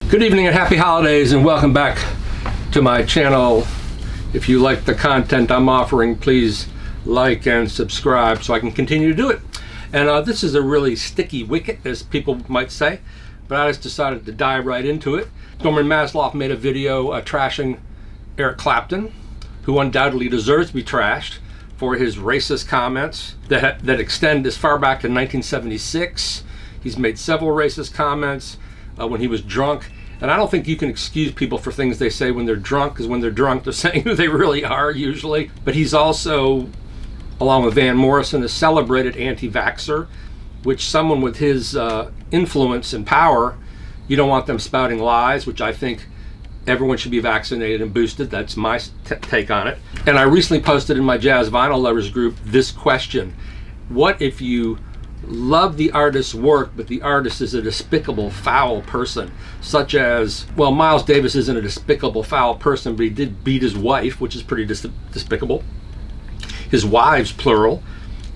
Good evening and happy holidays, and welcome back to my channel. If you like the content I'm offering, please like and subscribe so I can continue to do it. And this is a really sticky wicket, as people might say, but I just decided to dive right into it. Norman Maslow made a video trashing Eric Clapton, who undoubtedly deserves to be trashed for his racist comments that extend as far back to 1976. He's made several racist comments when he was drunk. And I don't think you can excuse people for things they say when they're drunk, because when they're drunk, they're saying who they really are usually. But he's also, along with Van Morrison, a celebrated anti-vaxxer, which someone with his influence and power, you don't want them spouting lies, which I think everyone should be vaccinated and boosted. That's my take on it. And I recently posted in my Jazz Vinyl Lovers group this question: what if you love the artist's work, but the artist is a despicable, foul person? Such as, well, Miles Davis isn't a despicable, foul person, but he did beat his wife, which is pretty despicable. His wives, plural.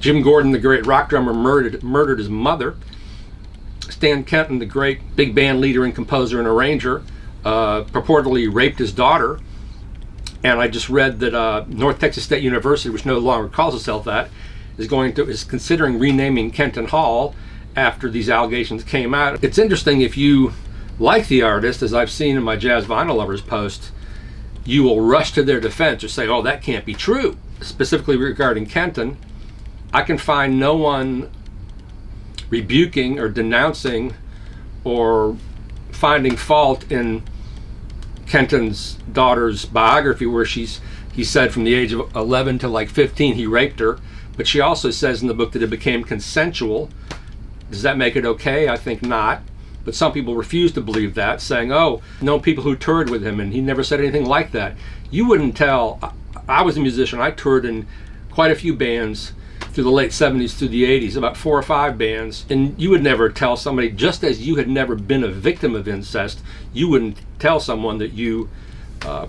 Jim Gordon, the great rock drummer, murdered his mother. Stan Kenton, the great big band leader and composer and arranger, purportedly raped his daughter. And I just read that North Texas State University, which no longer calls itself that, is considering renaming Kenton Hall after these allegations came out. It's interesting, if you like the artist, as I've seen in my Jazz Vinyl Lovers post, you will rush to their defense or say, oh, that can't be true. Specifically regarding Kenton, I can find no one rebuking or denouncing or finding fault in Kenton's daughter's biography, where he said from the age of 11 to like 15 he raped her. But she also says in the book that it became consensual. Does that make it okay? I think not. But some people refuse to believe that, saying, oh, known people who toured with him and he never said anything like that. You wouldn't tell. I was a musician. I toured in quite a few bands through the late 70s through the 80s, about 4 or 5 bands. And you would never tell somebody, just as you had never been a victim of incest, you wouldn't tell someone that you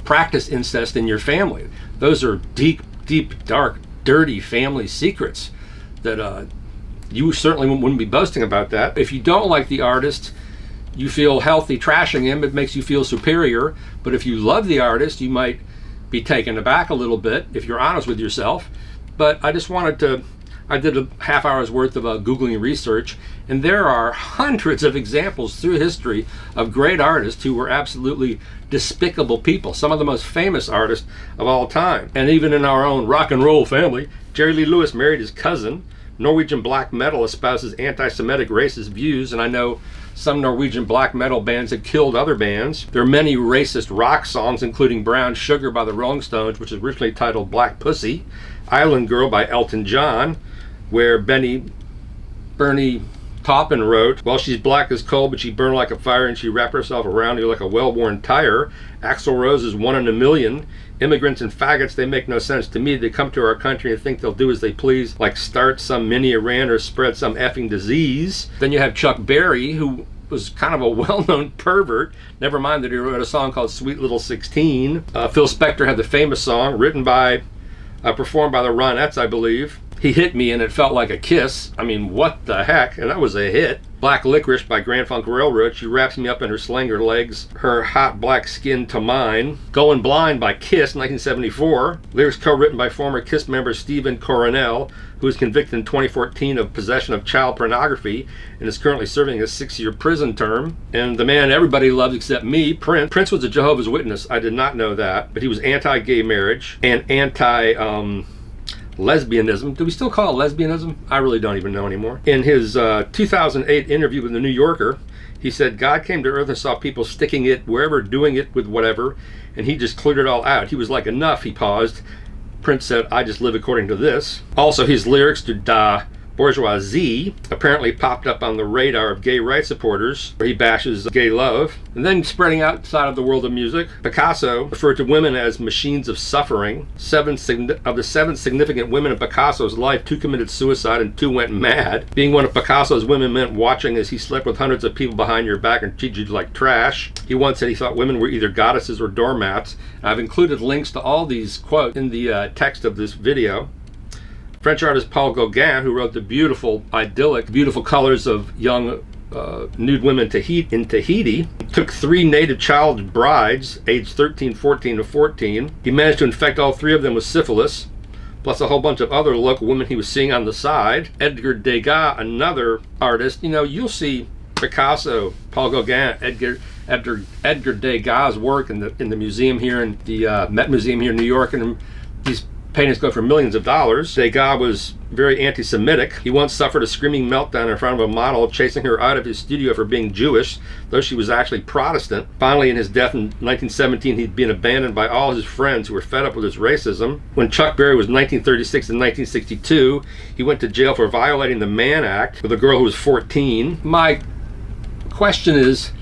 practice incest in your family. Those are deep, deep, dark, dirty family secrets that you certainly wouldn't be boasting about that. If you don't like the artist, you feel healthy trashing him. It makes you feel superior. But if you love the artist, you might be taken aback a little bit if you're honest with yourself. But I just wanted to, I did a half hour's worth of Googling research, and there are hundreds of examples through history of great artists who were absolutely despicable people, some of the most famous artists of all time. And even in our own rock and roll family, Jerry Lee Lewis married his cousin. Norwegian black metal espouses anti-Semitic racist views, and I know some Norwegian black metal bands have killed other bands. There are many racist rock songs, including Brown Sugar by the Rolling Stones, which is originally titled Black Pussy, Island Girl by Elton John, where Bernie Taupin wrote, well, she's black as coal, but she burned like a fire, and she wrapped herself around you like a well-worn tire. Axl Rose is 1 in a million. Immigrants and faggots, they make no sense to me. They come to our country and think they'll do as they please, like start some mini Iran or spread some effing disease. Then you have Chuck Berry, who was kind of a well-known pervert. Never mind that he wrote a song called Sweet Little 16. Phil Spector had the famous song performed by the Ronettes, I believe. He Hit Me and It Felt Like a Kiss. I mean, what the heck? And that was a hit. Black Licorice by Grand Funk Railroad. She wraps me up in her slinger legs, her hot black skin to mine. Going Blind by Kiss, 1974. Lyrics co-written by former Kiss member Stephen Coronel, who was convicted in 2014 of possession of child pornography and is currently serving a 6-year prison term. And the man everybody loves except me, Prince. Prince was a Jehovah's Witness. I did not know that. But he was anti-gay marriage and lesbianism. Do we still call it lesbianism? I really don't even know anymore. In his 2008 interview with the New Yorker, he said God came to earth and saw people sticking it wherever, doing it with whatever, and he just cleared it all out. He was like, enough. He paused. Prince said, I just live according to this. Also, his lyrics to Da Bourgeoisie apparently popped up on the radar of gay rights supporters, where he bashes gay love. And then spreading outside of the world of music, Picasso referred to women as machines of suffering. Of the 7 significant women in Picasso's life, 2 committed suicide and 2 went mad. Being one of Picasso's women meant watching as he slept with hundreds of people behind your back and treated you like trash. He once said he thought women were either goddesses or doormats. I've included links to all these quotes in the text of this video. French artist Paul Gauguin, who wrote the beautiful, idyllic, beautiful colors of young nude women in Tahiti, took 3 native child brides, aged 13, 14, and 14. He managed to infect all 3 of them with syphilis, plus a whole bunch of other local women he was seeing on the side. Edgar Degas, another artist, you'll see Picasso, Paul Gauguin, Edgar Degas' work in the museum here, in the Met Museum here in New York, and these paintings go for millions of dollars. Degas was very anti-Semitic. He once suffered a screaming meltdown in front of a model chasing her out of his studio for being Jewish, though she was actually Protestant. Finally, in his death in 1917, he'd been abandoned by all his friends who were fed up with his racism. When Chuck Berry was 1936 and 1962, he went to jail for violating the Mann Act with a girl who was 14. My question is,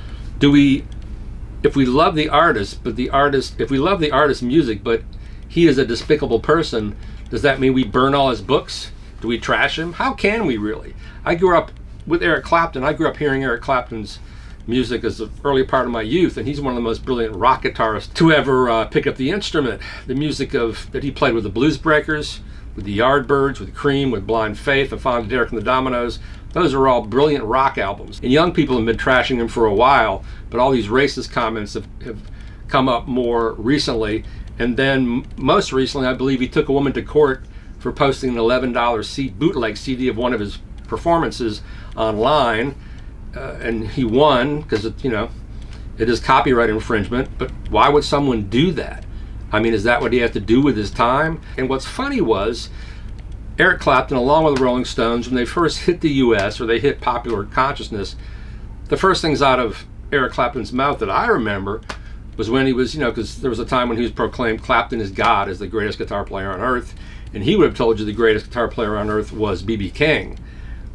if we love the artist, if we love the artist's music, but he is a despicable person, does that mean we burn all his books? Do we trash him? How can we really? I grew up with Eric Clapton. I grew up hearing Eric Clapton's music as the early part of my youth, and he's one of the most brilliant rock guitarists to ever pick up the instrument. The music that he played with the Blues Breakers, with the Yardbirds, with Cream, with Blind Faith, and finally Derek and the Dominoes, those are all brilliant rock albums. And young people have been trashing him for a while, but all these racist comments have come up more recently. And then most recently, I believe he took a woman to court for posting an $11 bootleg CD of one of his performances online, and he won because it is copyright infringement. But why would someone do that? I mean, is that what he had to do with his time? And what's funny was Eric Clapton, along with the Rolling Stones, when they first hit the U.S. or they hit popular consciousness, the first things out of Eric Clapton's mouth that I remember was when he was, because there was a time when he was proclaimed Clapton is God, as the greatest guitar player on earth, and he would have told you the greatest guitar player on earth was B.B. King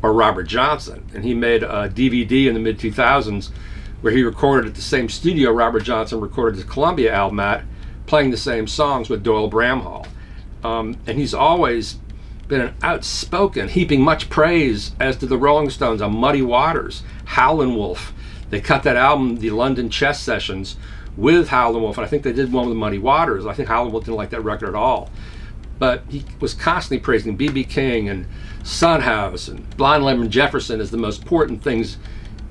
or Robert Johnson. And he made a DVD in the mid-2000s where he recorded at the same studio Robert Johnson recorded his Columbia album at, playing the same songs with Doyle Bramhall. And he's always been an outspoken, heaping much praise, as did the Rolling Stones, on Muddy Waters, Howlin' Wolf. They cut that album, the London Chess Sessions, with Howlin' Wolf, and I think they did one with Muddy Waters. I think Howlin' Wolf didn't like that record at all. But he was constantly praising B.B. King and Son House and Blind Lemon Jefferson as the most important things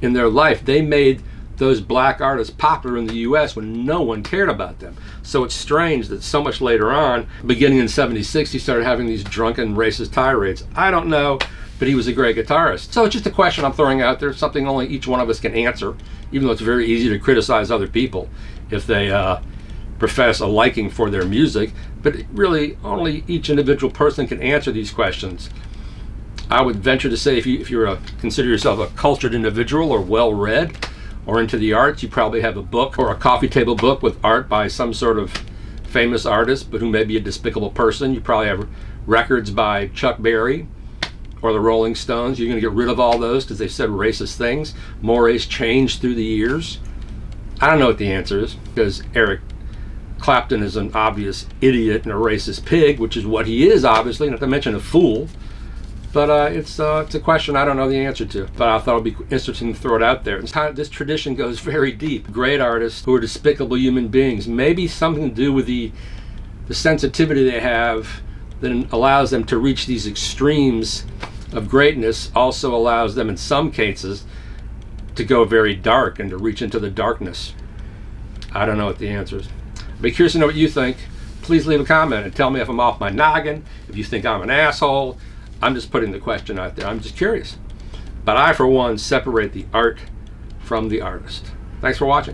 in their life. They made those black artists popular in the U.S. when no one cared about them. So it's strange that so much later on, beginning in '76, he started having these drunken racist tirades. I don't know, but he was a great guitarist. So it's just a question I'm throwing out there, something only each one of us can answer, even though it's very easy to criticize other people if they profess a liking for their music. But really, only each individual person can answer these questions. I would venture to say if you consider yourself a cultured individual or well-read or into the arts, you probably have a book or a coffee table book with art by some sort of famous artist, but who may be a despicable person. You probably have records by Chuck Berry or the Rolling Stones. You're going to get rid of all those because they said racist things. Mores changed through the years. I don't know what the answer is, because Eric Clapton is an obvious idiot and a racist pig, which is what he is, obviously, not to mention a fool. But it's a question I don't know the answer to. But I thought it would be interesting to throw it out there. This tradition goes very deep. Great artists who are despicable human beings. Maybe something to do with the sensitivity they have that allows them to reach these extremes of greatness, also allows them in some cases to go very dark and to reach into the darkness. I don't know what the answer is. I'd be curious to know what you think. Please leave a comment and tell me if I'm off my noggin, if you think I'm an asshole. I'm just putting the question out there. I'm just curious. But I, for one, separate the art from the artist. Thanks for watching.